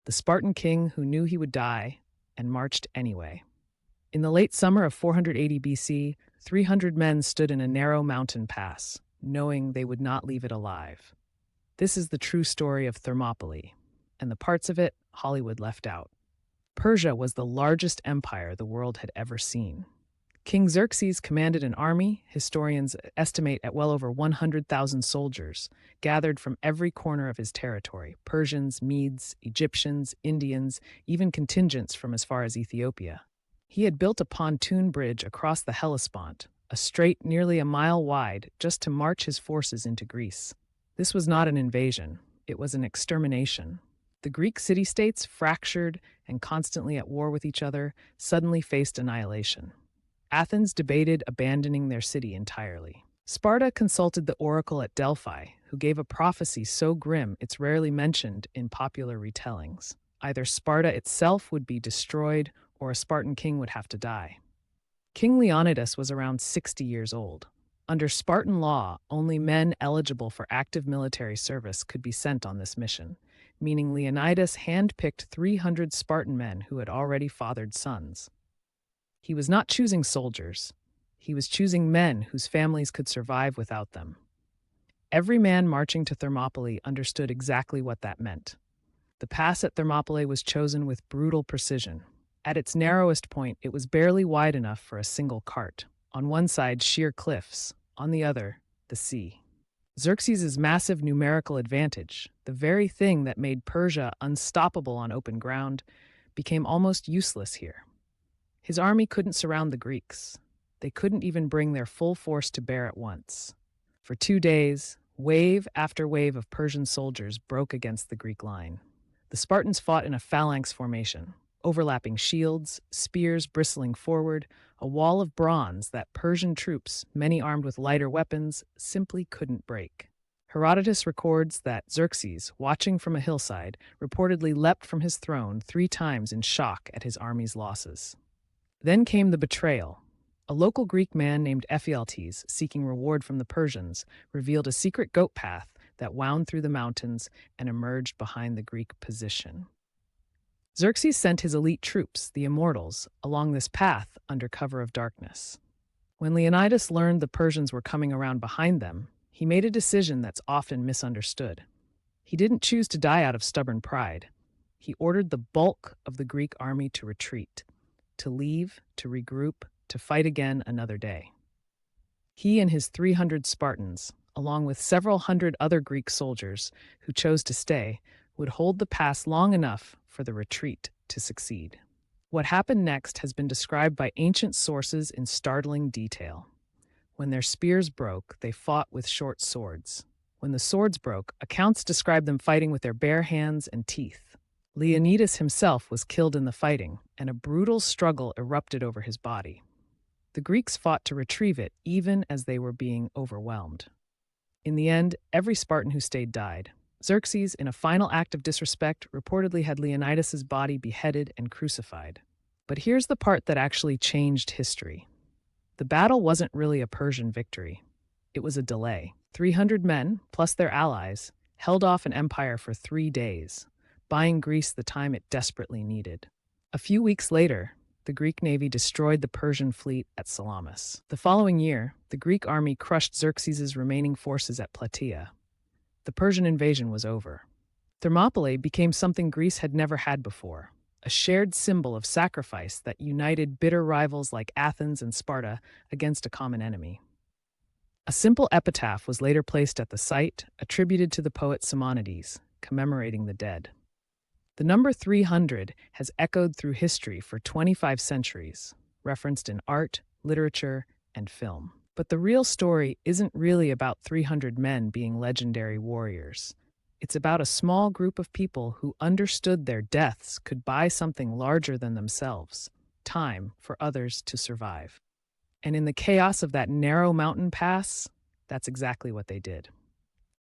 the Spartan king who knew he would die and marched anyway. In the late summer of 480 BC, 300 men stood in a narrow mountain pass, knowing they would not leave it alive. This is the true story of Thermopylae, and the parts of it Hollywood left out. Persia was the largest empire the world had ever seen. King Xerxes commanded an army, historians estimate at well over 100,000 soldiers, gathered from every corner of his territory: Persians, Medes, Egyptians, Indians, even contingents from as far as Ethiopia. He had built a pontoon bridge across the Hellespont, a strait nearly a mile wide, just to march his forces into Greece. This was not an invasion, it was an extermination. The Greek city-states, fractured and constantly at war with each other, suddenly faced annihilation. Athens debated abandoning their city entirely. Sparta consulted the oracle at Delphi, who gave a prophecy so grim it's rarely mentioned in popular retellings. Either Sparta itself would be destroyed, or a Spartan king would have to die. King Leonidas was around 60 years old. Under Spartan law, only men eligible for active military service could be sent on this mission, meaning Leonidas handpicked 300 Spartan men who had already fathered sons. He was not choosing soldiers. He was choosing men whose families could survive without them. Every man marching to Thermopylae understood exactly what that meant. The pass at Thermopylae was chosen with brutal precision. At its narrowest point, it was barely wide enough for a single cart. On one side, sheer cliffs. On the other, the sea. Xerxes' massive numerical advantage, the very thing that made Persia unstoppable on open ground, became almost useless here. His army couldn't surround the Greeks. They couldn't even bring their full force to bear at once. For 2 days, wave after wave of Persian soldiers broke against the Greek line. The Spartans fought in a phalanx formation, overlapping shields, spears bristling forward, a wall of bronze that Persian troops, many armed with lighter weapons, simply couldn't break. Herodotus records that Xerxes, watching from a hillside, reportedly leapt from his throne 3 times in shock at his army's losses. Then came the betrayal. A local Greek man named Ephialtes, seeking reward from the Persians, revealed a secret goat path that wound through the mountains and emerged behind the Greek position. Xerxes sent his elite troops, the Immortals, along this path under cover of darkness. When Leonidas learned the Persians were coming around behind them, he made a decision that's often misunderstood. He didn't choose to die out of stubborn pride. He ordered the bulk of the Greek army to retreat, to leave, to regroup, to fight again another day. He and his 300 Spartans, along with several hundred other Greek soldiers who chose to stay, would hold the pass long enough for the retreat to succeed. What happened next has been described by ancient sources in startling detail. When their spears broke, they fought with short swords. When the swords broke, accounts describe them fighting with their bare hands and teeth. Leonidas himself was killed in the fighting, and a brutal struggle erupted over his body. The Greeks fought to retrieve it even as they were being overwhelmed. In the end, every Spartan who stayed died. Xerxes, in a final act of disrespect, reportedly had Leonidas's body beheaded and crucified. But here's the part that actually changed history. The battle wasn't really a Persian victory. It was a delay. 300 men, plus their allies, held off an empire for 3 days, buying Greece the time it desperately needed. A few weeks later, the Greek navy destroyed the Persian fleet at Salamis. The following year, the Greek army crushed Xerxes' remaining forces at Plataea. The Persian invasion was over. Thermopylae became something Greece had never had before, a shared symbol of sacrifice that united bitter rivals like Athens and Sparta against a common enemy. A simple epitaph was later placed at the site, attributed to the poet Simonides, commemorating the dead. The number 300 has echoed through history for 25 centuries, referenced in art, literature, and film. But the real story isn't really about 300 men being legendary warriors. It's about a small group of people who understood their deaths could buy something larger than themselves, time for others to survive. And in the chaos of that narrow mountain pass, that's exactly what they did.